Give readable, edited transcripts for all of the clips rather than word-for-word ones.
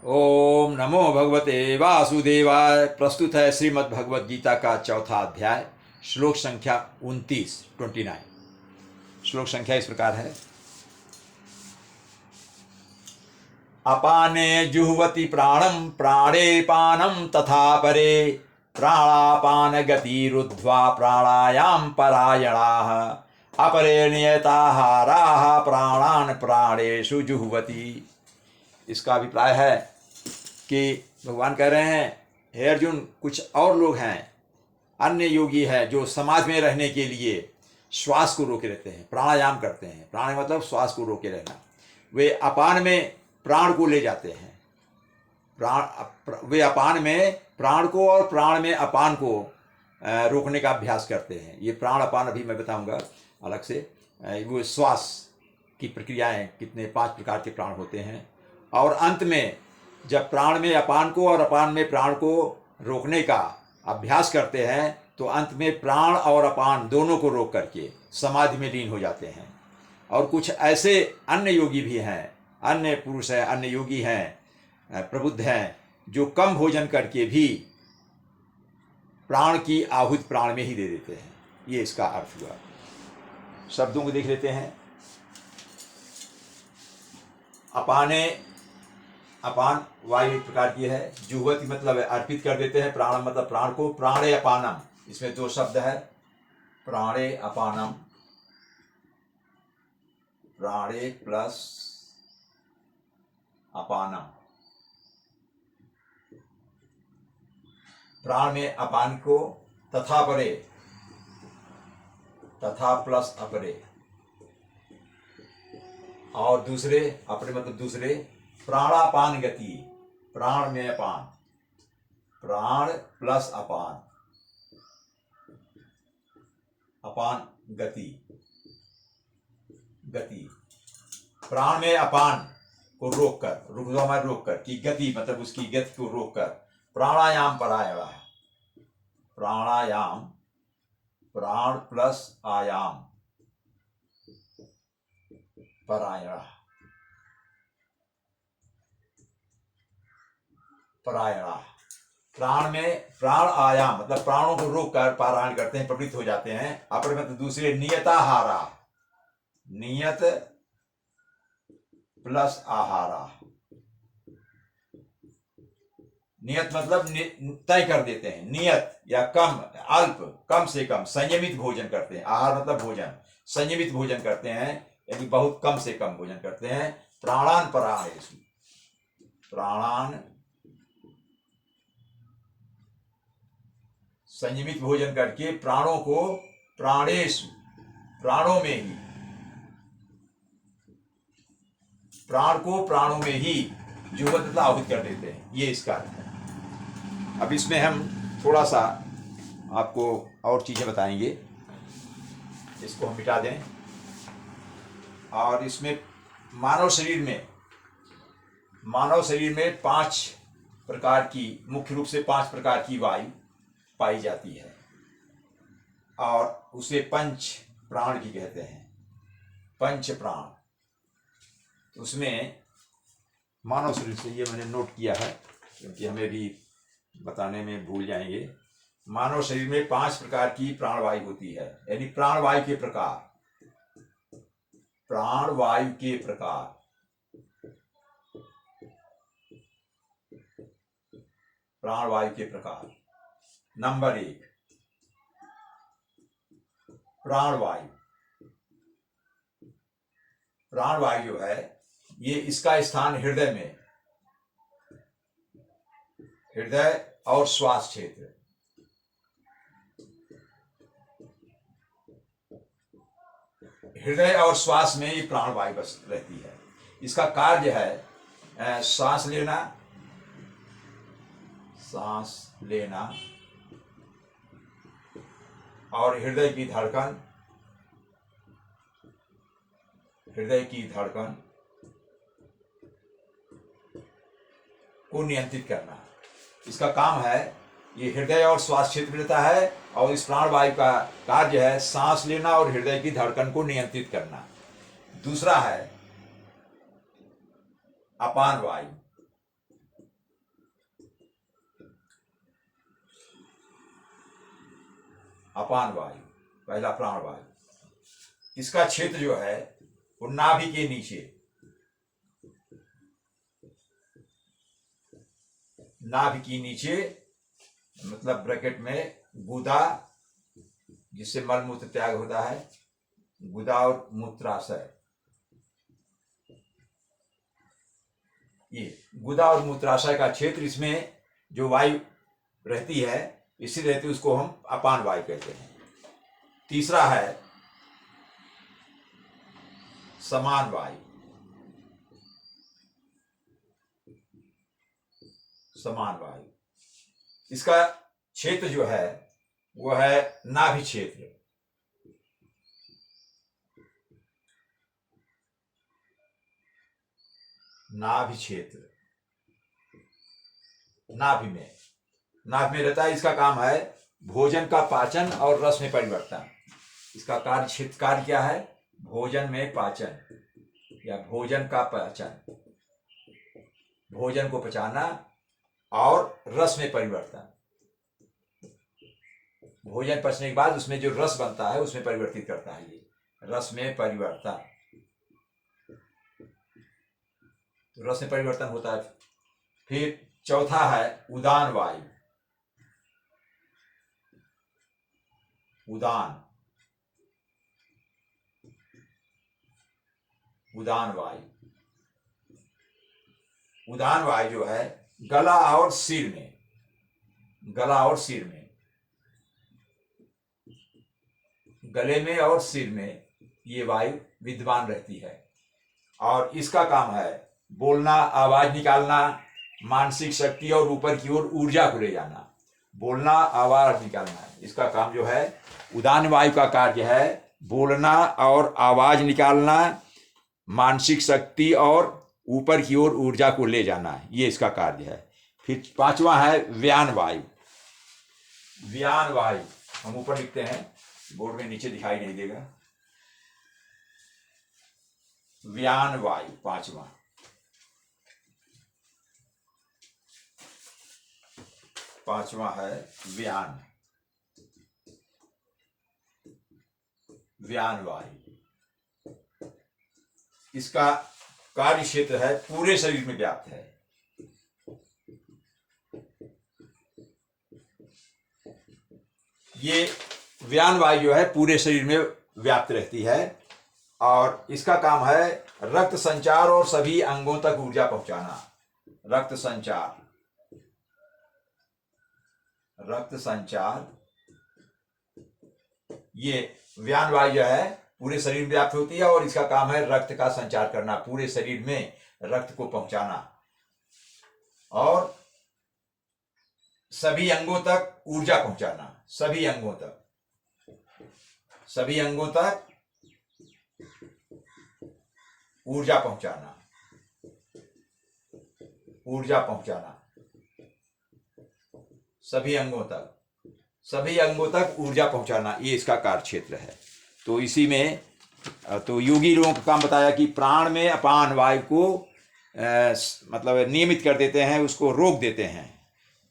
ओम नमो भगवते वासुदेवाय। प्रस्तुत है श्रीमद् भगवद गीता का चौथा अध्याय, श्लोक संख्या 29। श्लोक संख्या इस प्रकार है। अपाने जुह्वति प्राणम प्राणे पानम तथा परे प्राणापान गतिरुद्ध्वा प्राणायाम परायणाः अपरे नियताहाराः प्राणान प्राणेषु जुह्वति। इसका अभिप्राय है कि भगवान कह रहे हैं, हे अर्जुन, कुछ और लोग हैं, अन्य योगी हैं जो समाज में रहने के लिए श्वास को रोके रहते हैं, प्राणायाम करते हैं। प्राण मतलब श्वास को रोके रहना। वे अपान में प्राण को ले जाते हैं। वे अपान में प्राण को और प्राण में अपान को रोकने का अभ्यास करते हैं। ये प्राण अपान अभी मैं बताऊंगा अलग से। वो श्वास की प्रक्रियाएं, कितने 5 प्रकार के प्राण होते हैं। और अंत में जब प्राण में अपान को और अपान में प्राण को रोकने का अभ्यास करते हैं तो अंत में प्राण और अपान दोनों को रोक करके समाधि में लीन हो जाते हैं। और कुछ ऐसे अन्य योगी भी हैं, अन्य पुरुष हैं, अन्य योगी हैं, प्रबुद्ध हैं, जो कम भोजन करके भी प्राण की आहुति प्राण में ही दे देते हैं। ये इसका अर्थ हुआ। शब्दों को देख लेते हैं। अपाने, अपान वायु एक प्रकार की है। जुह्वति मतलब अर्पित कर देते हैं। प्राण मतलब प्राण को। प्राणे अपानम, इसमें 2 शब्द है, प्राणे अपानम, प्राणे प्लस अपानम। प्राण में अपान को तथा परे, तथा प्लस अपरे, और दूसरे अपरे मतलब दूसरे, प्राणापान गति, प्राण में अपान, प्राण प्लस अपान, अपान गति, गति। प्राण में अपान को रोककर, रोककर की गति मतलब उसकी गति को रोककर प्राणायाम परायण। प्राणायाम, प्राण प्लस आयाम, परायण, परायण। प्राण में प्राण आयाम मतलब प्राणों को रोककर पारायण करते हैं, प्रवृत्त हो जाते हैं। अपर मतलब दूसरे, नियताहारा, नियत प्लस आहारा। नियत मतलब तय कर देते हैं, नियत या कम, अल्प, कम से कम, संयमित भोजन करते हैं। आहार मतलब भोजन, संयमित भोजन करते हैं, यानी बहुत कम से कम भोजन करते हैं। प्राणान परायणेषु, प्राणान संयमित भोजन करके प्राणों को, प्राणेषु प्राणों में ही, प्राण को प्राणों में ही जुह्वति आहुत कर देते हैं। ये इसका अर्थ है। अब इसमें हम थोड़ा सा आपको और चीजें बताएंगे। इसको हम मिटा दें। और इसमें मानव शरीर में 5 प्रकार की, मुख्य रूप से 5 प्रकार की वायु पाई जाती है, और उसे पंच प्राण भी कहते हैं, पंच प्राण। उसमें मानव शरीर से, ये मैंने नोट किया है क्योंकि हमें भी बताने में भूल जाएंगे। मानव शरीर में 5 प्रकार की प्राणवायु होती है, यानी प्राणवायु के प्रकार, प्राणवायु के प्रकार। प्राणवायु के प्रकार। नंबर 1, प्राणवायु। प्राणवायु जो है, ये इसका स्थान हृदय में, हृदय और श्वास क्षेत्र। हृदय और श्वास में ये प्राणवायु बस रहती है। इसका कार्य है सांस लेना, सांस लेना, और हृदय की धड़कन, हृदय की धड़कन को नियंत्रित करना। इसका काम है, ये हृदय और श्वास क्षेत्र में रहता है, और इस प्राणवायु का कार्य है सांस लेना और हृदय की धड़कन को नियंत्रित करना। दूसरा है अपान वायु। अपान वायु, पहला प्राण वायु, इसका क्षेत्र जो है वो नाभि के नीचे, नाभि के नीचे मतलब ब्रैकेट में गुदा, जिससे मल मूत्र त्याग होता है, गुदा और मूत्राशय, ये गुदा और मूत्राशय का क्षेत्र, इसमें जो वायु रहती है इसी रहती है, उसको हम अपान वायु कहते हैं। तीसरा है समान वायु, समान वायु, इसका क्षेत्र जो है वो है नाभि क्षेत्र, नाभि क्षेत्र, नाभि में रहता है। इसका काम है भोजन का पाचन और रस में परिवर्तन। इसका कार्य क्षेत्र, कार्य क्या है? भोजन में पाचन या भोजन का पाचन, भोजन को पचाना और रस में परिवर्तन। भोजन पचने के बाद उसमें जो रस बनता है उसमें परिवर्तित करता है, ये रस में परिवर्तन, तो रस में परिवर्तन होता है। फिर चौथा है उदान वायु, उदान, उदान वायु, उदान वायु जो है गला और सिर में, गला और सिर में, गले में और सिर में ये वायु विद्यमान रहती है और इसका काम है बोलना, आवाज निकालना, मानसिक शक्ति और ऊपर की ओर ऊर्जा को ले जाना। बोलना, आवाज निकालना, इसका काम जो है उदान वायु का कार्य है बोलना और आवाज निकालना, मानसिक शक्ति और ऊपर की ओर ऊर्जा को ले जाना, ये इसका कार्य है। फिर पांचवा है व्यान वायु, व्यान वायु हम ऊपर लिखते हैं, बोर्ड में नीचे दिखाई नहीं देगा। व्यान वायु पांचवा, पांचवा है व्यान, व्यान वायु, इसका कार्य क्षेत्र है पूरे शरीर में व्याप्त है। ये व्यान वायु जो है पूरे शरीर में व्याप्त रहती है और इसका काम है रक्त संचार और सभी अंगों तक ऊर्जा पहुंचाना। रक्त संचार, रक्त संचार, ये व्यान वायु जो है पूरे शरीर में व्याप्त होती है और इसका काम है रक्त का संचार करना, पूरे शरीर में रक्त को पहुंचाना और सभी अंगों तक ऊर्जा पहुंचाना, सभी अंगों तक, सभी अंगों तक ऊर्जा पहुंचाना, ऊर्जा पहुंचाना, सभी अंगों तक, सभी अंगों तक ऊर्जा पहुंचाना, ये इसका कार्य क्षेत्र है। तो इसी में तो योगी लोगों का काम बताया कि प्राण में अपान वायु को मतलब नियमित कर देते हैं, उसको रोक देते हैं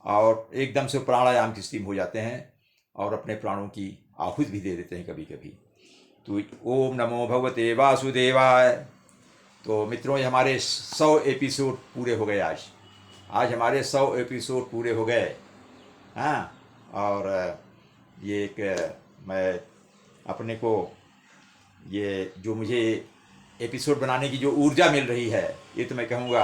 और एकदम से प्राणायाम की स्थिति में हो जाते हैं और अपने प्राणों की आहुति भी दे देते हैं कभी कभी। तो ओम नमो भगवते वासुदेवाय। तो मित्रों, ये हमारे 100 एपिसोड पूरे हो गए आज हमारे 100 एपिसोड पूरे हो गए। हाँ, और ये एक मैं अपने को ये जो मुझे एपिसोड बनाने की जो ऊर्जा मिल रही है, ये तो मैं कहूँगा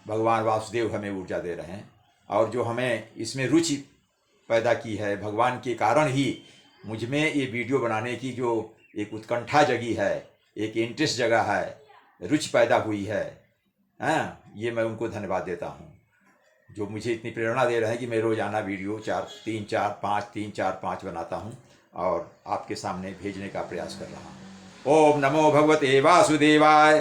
भगवान वासुदेव हमें ऊर्जा दे रहे हैं और जो हमें इसमें रुचि पैदा की है, भगवान के कारण ही मुझ में ये वीडियो बनाने की जो एक उत्कंठा जगी है, एक इंटरेस्ट जगा है, रुचि पैदा हुई है। हाँ, ये मैं उनको धन्यवाद देता हूँ जो मुझे इतनी प्रेरणा दे रहे हैं कि मैं रोज़ाना वीडियो 3 4 5 बनाता हूँ और आपके सामने भेजने का प्रयास कर रहा हूँ। ओम नमो भगवते वासुदेवाय।